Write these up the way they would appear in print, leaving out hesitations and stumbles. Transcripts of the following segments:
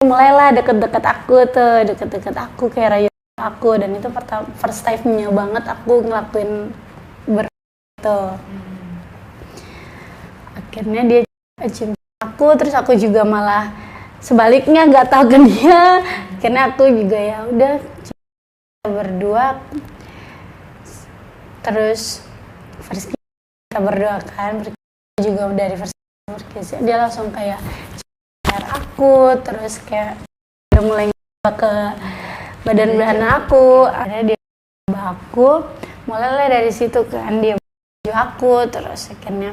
mulailah deket-deket aku kayak rayu aku, dan itu first time-nya banget aku ngelakuin itu. Akhirnya dia cium aku, terus aku juga malah sebaliknya nggak tahu ke dia. Akhirnya aku juga ya udah berdua, terus first kita berdua kan, juga dari first dia langsung kayak aku, terus kayak udah mulai ke badan aku. Akhirnya dia aku mulailah dari situ kan, dia baju aku, terus akhirnya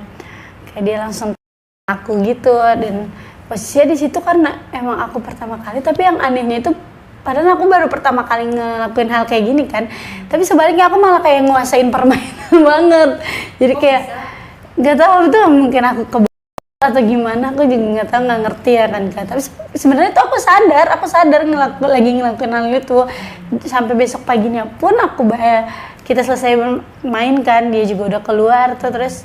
kayak dia langsung aku gitu. Dan posisinya di situ karena emang aku pertama kali, tapi yang anehnya itu padahal aku baru pertama kali ngelakuin hal kayak gini kan, tapi sebaliknya aku malah kayak nguasain permainan banget. Jadi kayak nggak tahu itu mungkin aku atau gimana, aku juga nggak tahu, nggak ngerti ya kan Kak. Tapi sebenarnya tuh aku sadar lagi ngelakuin hal itu. Sampai besok paginya pun kita selesai main kan, dia juga udah keluar tuh, terus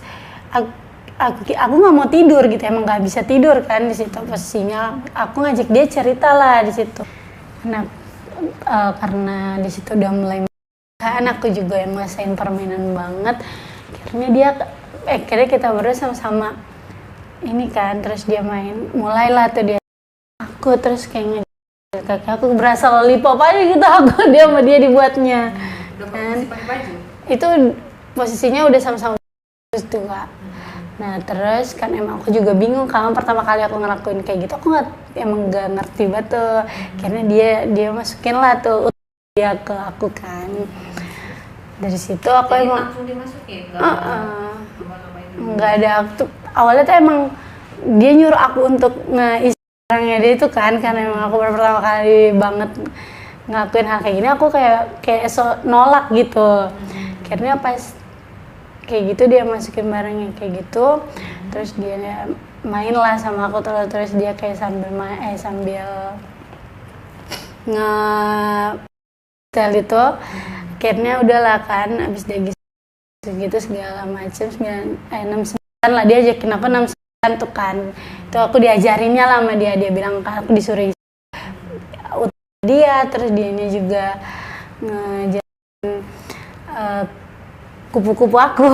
aku nggak mau tidur gitu, emang nggak bisa tidur kan di situ posisinya. Aku ngajak dia cerita lah di situ. Nah karena di situ udah mulai kan, aku juga yang ngerasain permainan banget. Akhirnya kita berdua sama-sama ini kan, terus dia mulailah tuh dia aku, terus kayaknya kaki aku berasa lollipop aja gitu aku dia sama dia dibuatnya. Kan itu posisinya udah sama-sama terus tuh Kak. Nah terus kan emang aku juga bingung kan, pertama kali aku ngelakuin kayak gitu aku emang nggak ngerti banget tuh. Karena dia masukin lah tuh dia ke aku kan. Dari situ aku jadi emang langsung dimasukin, nggak ada waktu. Awalnya tuh emang dia nyuruh aku untuk ngisi barangnya dia itu kan, karena emang aku baru pertama kali banget ngelakuin hal kayak gini, aku kayak nolak gitu. Akhirnya pas kayak gitu dia masukin barangnya kayak gitu, terus dia main lah sama aku, terus dia kayak sambil nge-tel itu. Akhirnya udahlah kan, abis dia gitu segala macam, 6-9 lah dia ajakin aku 6-9 tuh kan. Itu aku diajarinnya lah sama dia bilang kan aku disuruh dia, terus dianya juga ngajarin kupu-kupu aku.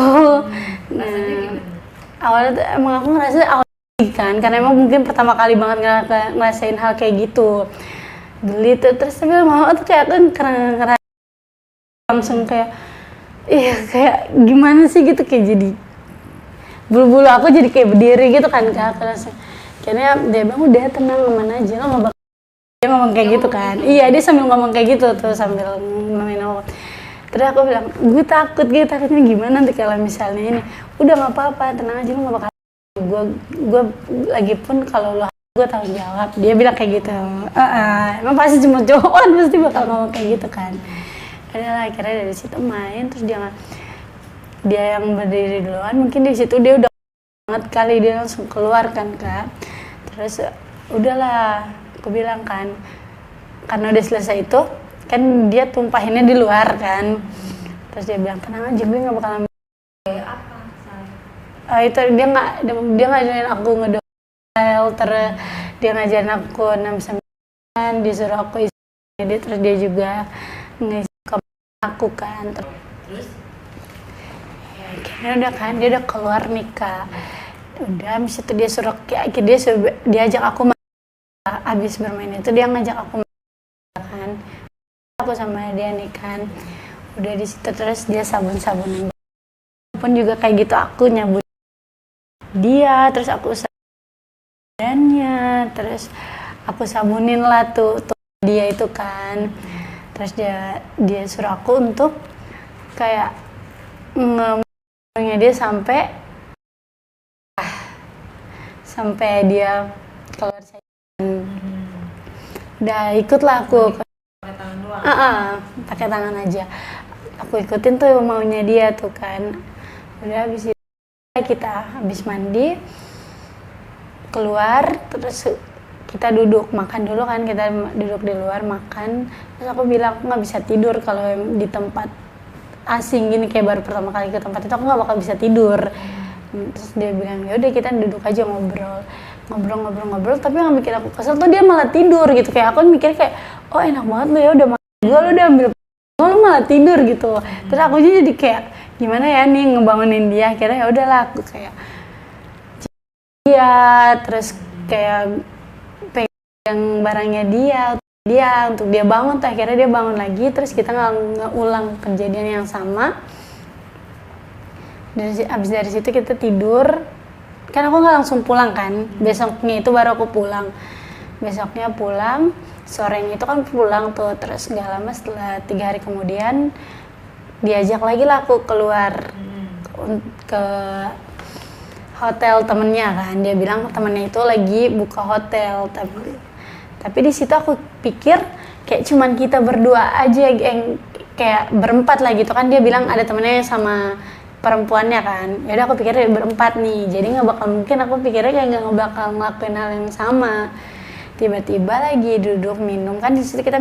Nah awalnya tuh emang aku ngerasa kan, karena emang mungkin pertama kali banget ngerasain hal kayak gitu, geli tuh. Terus tapi mau tuh kayak aku karena langsung kayak kayak gimana sih gitu, kayak jadi bulu-bulu aku jadi kayak berdiri gitu kan Kak. Akhirnya dia bilang udah tenang, aman aja, lo nggak bakal. Dia ngomong kayak gitu kan. Iya dia sambil ngomong kayak gitu tuh sambil main aku. Terus aku bilang gue takutnya gimana nanti kalau misalnya ini. Udah nggak apa-apa, tenang aja, lo nggak bakal. Gue lagi pun kalau lo gue tanggung jawab. Dia bilang kayak gitu. Emang pasti cuma cowok pasti bakal ngomong kayak gitu kan. Akhirnya dari situ main, terus dia yang berdiri duluan, mungkin di situ dia udah banget kali, dia langsung keluar kan Kak. Terus udahlah aku bilang kan, karena udah selesai itu kan dia tumpahinnya di luar kan. Terus dia bilang tenang aja, gue nggak bakalan itu dia ngajarin aku ngedel, terus dia ngajarin aku 6-9, disuruh aku isi dia, terus dia juga ngisi aku kan. Terus ya akhirnya udah kan dia udah keluar nih Kak. Udah habis itu dia diajak aku habis bermain itu dia ngajak aku kan. Aku sama dia nih kan. Udah di situ terus dia sabun-sabunan pun juga kayak gitu, aku nyabun dia, terus aku badannya, terus aku sabunin lah tuh dia itu kan. Terus dia suruh aku untuk kayak ngomongnya dia sampai dia keluar sayang. Udah ikutlah aku pakai tangan doang. Pakai tangan aja. Aku ikutin tuh maunya dia tuh kan. Udah habis itu kita habis mandi keluar, terus kita duduk makan dulu kan, kita duduk di luar makan. Terus aku bilang aku nggak bisa tidur kalau di tempat asing gini, kayak baru pertama kali ke tempat itu aku nggak bakal bisa tidur. Terus dia bilang ya udah kita duduk aja ngobrol. ngobrol-ngobrol tapi yang bikin aku kesel tuh dia malah tidur gitu. Kayak aku mikir kayak oh enak banget lu ya udah makan gue, lu udah ambil lu malah tidur gitu. Terus aku jadi kayak gimana ya nih ngebangunin dia. Akhirnya ya udahlah aku kayak dia, terus kayak pegang barangnya dia untuk dia bangun. Akhirnya dia bangun lagi, terus kita ngulang kejadian yang sama. Abis dari situ kita tidur, kan aku nggak langsung pulang kan, besoknya itu baru aku pulang. Besoknya pulang, sorenya itu kan pulang tuh, terus nggak lama setelah 3 hari kemudian diajak lagi lah aku keluar ke hotel temennya kan. Dia bilang temennya itu lagi buka hotel, tapi di situ aku pikir kayak cuman kita berdua aja yang kayak berempat lah gitu kan. Dia bilang ada temennya sama perempuannya kan. Ya udah aku pikir berempat nih, jadi nggak bakal mungkin, aku pikirnya kayak nggak bakal ngelakuin hal yang sama. Tiba-tiba lagi duduk minum kan, di situ kita